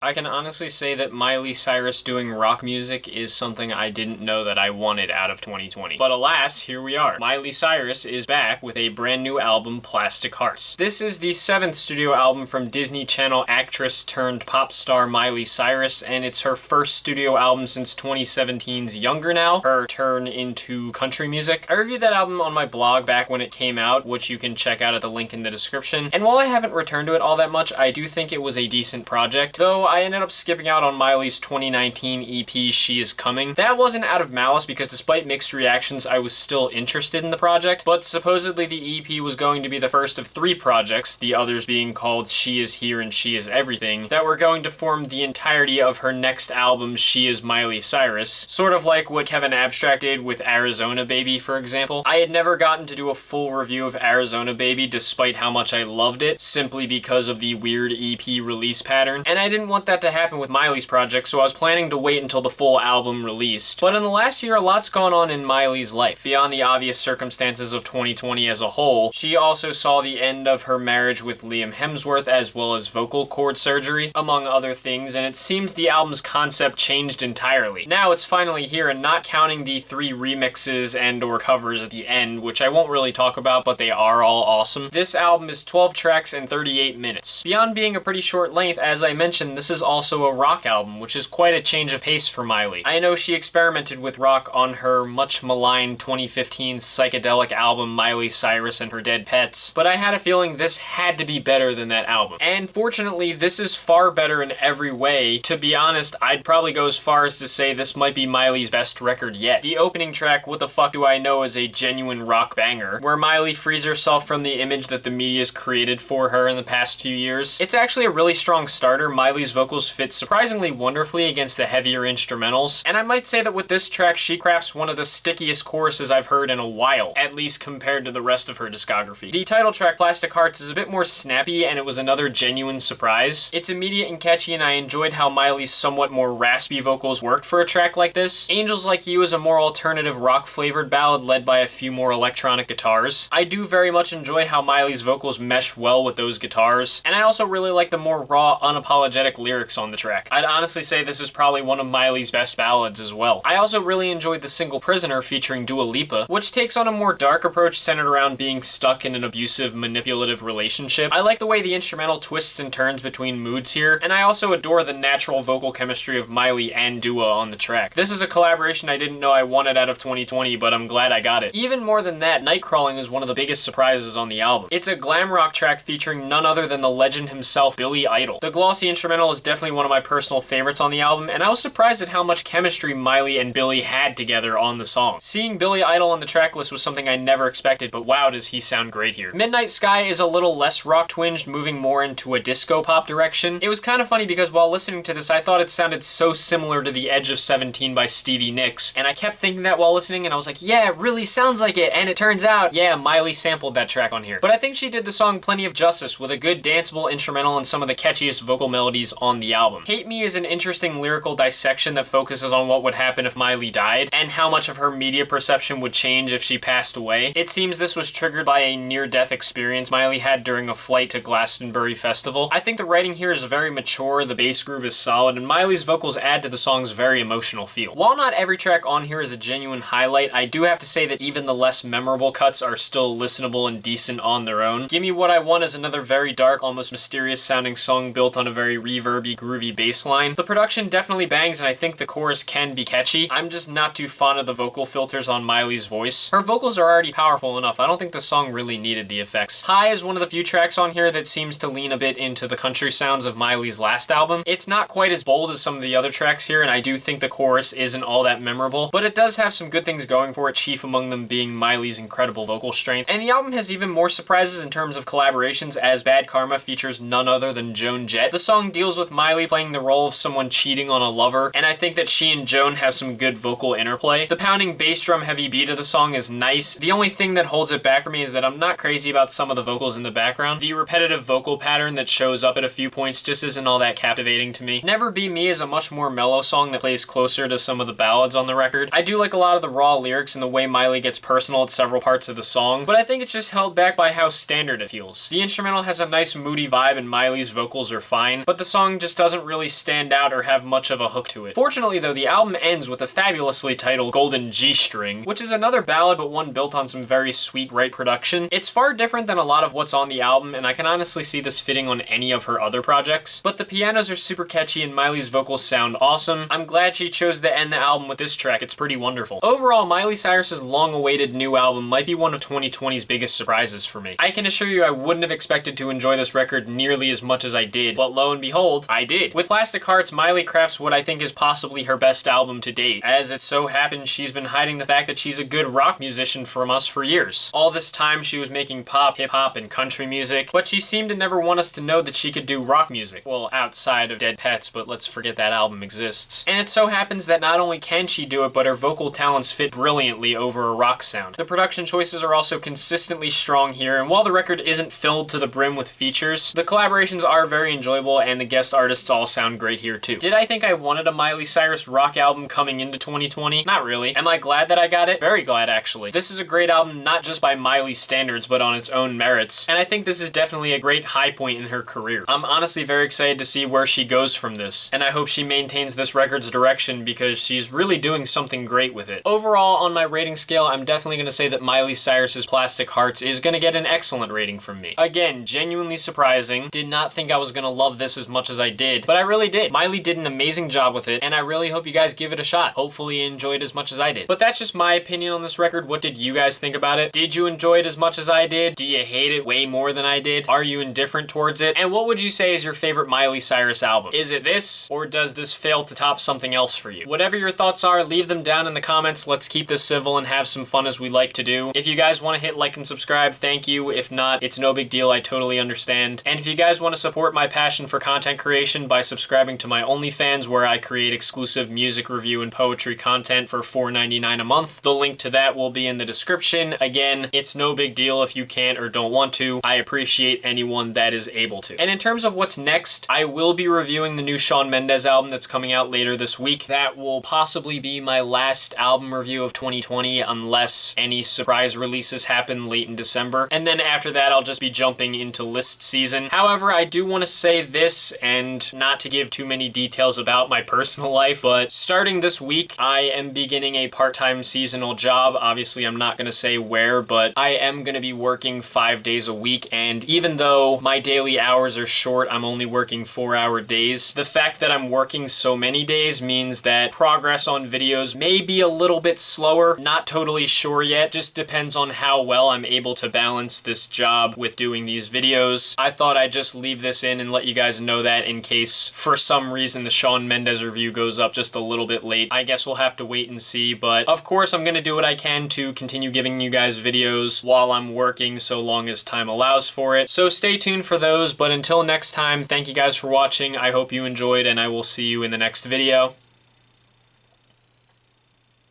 I can honestly say that Miley Cyrus doing rock music is something I didn't know that I wanted out of 2020. But alas, here we are. Miley Cyrus is back with a brand new album, Plastic Hearts. This is the 7th studio album from Disney Channel actress turned pop star Miley Cyrus, and it's her first studio album since 2017's Younger Now, her turn into country music. I reviewed that album on my blog back when it came out, which you can check out at the link in the description. And while I haven't returned to it all that much, I do think it was a decent project, though I ended up skipping out on Miley's 2019 EP, She Is Coming. That wasn't out of malice because despite mixed reactions, I was still interested in the project, but supposedly the EP was going to be the first of 3 projects, the others being called She Is Here and She Is Everything, that were going to form the entirety of her next album, She Is Miley Cyrus, sort of like what Kevin Abstract did with Arizona Baby, for example. I had never gotten to do a full review of Arizona Baby despite how much I loved it, simply because of the weird EP release pattern, and I didn't want that to happen with Miley's project, so I was planning to wait until the full album released. But in the last year, a lot's gone on in Miley's life. Beyond the obvious circumstances of 2020 as a whole, she also saw the end of her marriage with Liam Hemsworth, as well as vocal cord surgery, among other things, and it seems the album's concept changed entirely. Now it's finally here, and not counting the 3 remixes and or covers at the end, which I won't really talk about, but they are all awesome. This album is 12 tracks and 38 minutes. Beyond being a pretty short length, as I mentioned, this is also a rock album, which is quite a change of pace for Miley. I know she experimented with rock on her much maligned 2015 psychedelic album Miley Cyrus and Her Dead Pets, but I had a feeling this had to be better than that album. And fortunately, this is far better in every way. To be honest, I'd probably go as far as to say this might be Miley's best record yet. The opening track, What the Fuck Do I Know, is a genuine rock banger, where Miley frees herself from the image that the media's created for her in the past few years. It's actually a really strong starter. Miley's vocals fit surprisingly wonderfully against the heavier instrumentals, and I might say that with this track, she crafts one of the stickiest choruses I've heard in a while, at least compared to the rest of her discography. The title track, Plastic Hearts, is a bit more snappy, and it was another genuine surprise. It's immediate and catchy, and I enjoyed how Miley's somewhat more raspy vocals worked for a track like this. Angels Like You is a more alternative rock-flavored ballad led by a few more electronic guitars. I do very much enjoy how Miley's vocals mesh well with those guitars, and I also really like the more raw, unapologetic lyrics on the track. I'd honestly say this is probably one of Miley's best ballads as well. I also really enjoyed the single Prisoner featuring Dua Lipa, which takes on a more dark approach centered around being stuck in an abusive, manipulative relationship. I like the way the instrumental twists and turns between moods here, and I also adore the natural vocal chemistry of Miley and Dua on the track. This is a collaboration I didn't know I wanted out of 2020, but I'm glad I got it. Even more than that, Nightcrawling is one of the biggest surprises on the album. It's a glam rock track featuring none other than the legend himself, Billy Idol. The glossy instrumental is definitely one of my personal favorites on the album, and I was surprised at how much chemistry Miley and Billy had together on the song. Seeing Billy Idol on the track list was something I never expected, but wow, does he sound great here. Midnight Sky is a little less rock-twinged, moving more into a disco pop direction. It was kind of funny because while listening to this, I thought it sounded so similar to The Edge of 17 by Stevie Nicks, and I kept thinking that while listening, and I was like, yeah, it really sounds like it, and it turns out, yeah, Miley sampled that track on here. But I think she did the song plenty of justice, with a good danceable instrumental and some of the catchiest vocal melodies on the album. Hate Me is an interesting lyrical dissection that focuses on what would happen if Miley died, and how much of her media perception would change if she passed away. It seems this was triggered by a near-death experience Miley had during a flight to Glastonbury Festival. I think the writing here is very mature, the bass groove is solid, and Miley's vocals add to the song's very emotional feel. While not every track on here is a genuine highlight, I do have to say that even the less memorable cuts are still listenable and decent on their own. Gimme What I Want is another very dark, almost mysterious sounding song built on a very reverby, groovy bass line. The production definitely bangs, and I think the chorus can be catchy. I'm just not too fond of the vocal filters on Miley's voice. Her vocals are already powerful enough. I don't think the song really needed the effects. High is one of the few tracks on here that seems to lean a bit into the country sounds of Miley's last album. It's not quite as bold as some of the other tracks here, and I do think the chorus isn't all that memorable, but it does have some good things going for it, chief among them being Miley's incredible vocal strength. And the album has even more surprises in terms of collaborations, as Bad Karma features none other than Joan Jett. The song deals with Miley playing the role of someone cheating on a lover, and I think that she and Joan have some good vocal interplay. The pounding bass drum heavy beat of the song is nice. The only thing that holds it back for me is that I'm not crazy about some of the vocals in the background. The repetitive vocal pattern that shows up at a few points just isn't all that captivating to me. Never Be Me is a much more mellow song that plays closer to some of the ballads on the record. I do like a lot of the raw lyrics and the way Miley gets personal at several parts of the song, but I think it's just held back by how standard it feels. The instrumental has a nice moody vibe and Miley's vocals are fine, but the song song just doesn't really stand out or have much of a hook to it. Fortunately though, the album ends with a fabulously titled Golden G-String, which is another ballad but one built on some very sweet, right production. It's far different than a lot of what's on the album, and I can honestly see this fitting on any of her other projects, but the pianos are super catchy and Miley's vocals sound awesome. I'm glad she chose to end the album with this track. It's pretty wonderful. Overall, Miley Cyrus's long-awaited new album might be one of 2020's biggest surprises for me. I can assure you I wouldn't have expected to enjoy this record nearly as much as I did, but lo and behold, I did. With Plastic Hearts, Miley crafts what I think is possibly her best album to date. As it so happens, she's been hiding the fact that she's a good rock musician from us for years. All this time, she was making pop, hip-hop, and country music, but she seemed to never want us to know that she could do rock music. Well, outside of Dead Pets, but let's forget that album exists. And it so happens that not only can she do it, but her vocal talents fit brilliantly over a rock sound. The production choices are also consistently strong here, and while the record isn't filled to the brim with features, the collaborations are very enjoyable and the guest artists all sound great here too. Did I think I wanted a Miley Cyrus rock album coming into 2020? Not really. Am I glad that I got it? Very glad actually. This is a great album not just by Miley's standards, but on its own merits, and I think this is definitely a great high point in her career. I'm honestly very excited to see where she goes from this, and I hope she maintains this record's direction because she's really doing something great with it. Overall, on my rating scale, I'm definitely going to say that Miley Cyrus's Plastic Hearts is going to get an excellent rating from me. Again, genuinely surprising. Did not think I was going to love this as much as I did, but I really did. Miley did an amazing job with it, and I really hope you guys give it a shot. Hopefully you enjoyed as much as I did. But that's just my opinion on this record. What did you guys think about it? Did you enjoy it as much as I did? Do you hate it way more than I did? Are you indifferent towards it? And what would you say is your favorite Miley Cyrus album? Is it this, or does this fail to top something else for you? Whatever your thoughts are, leave them down in the comments. Let's keep this civil and have some fun as we like to do. If you guys want to hit like and subscribe, thank you. If not, it's no big deal. I totally understand. And if you guys want to support my passion for content creation by subscribing to my OnlyFans, where I create exclusive music review and poetry content for $4.99 a month, the link to that will be in the description. Again, it's no big deal if you can't or don't want to. I appreciate anyone that is able to. And in terms of what's next, I will be reviewing the new Shawn Mendes album that's coming out later this week. That will possibly be my last album review of 2020 unless any surprise releases happen late in December. And then after that, I'll just be jumping into list season. However, I do want to say this, and not to give too many details about my personal life, but starting this week, I am beginning a part-time seasonal job. Obviously, I'm not going to say where, but I am going to be working 5 days a week, and even though my daily hours are short, I'm only working 4-hour days. The fact that I'm working so many days means that progress on videos may be a little bit slower. Not totally sure yet. Just depends on how well I'm able to balance this job with doing these videos. I thought I'd just leave this in and let you guys know that in case for some reason the Shawn Mendes review goes up just a little bit late. I guess we'll have to wait and see, but of course I'm gonna do what I can to continue giving you guys videos while I'm working so long as time allows for it. So stay tuned for those, but until next time, thank you guys for watching. I hope you enjoyed, and I will see you in the next video.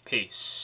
Peace.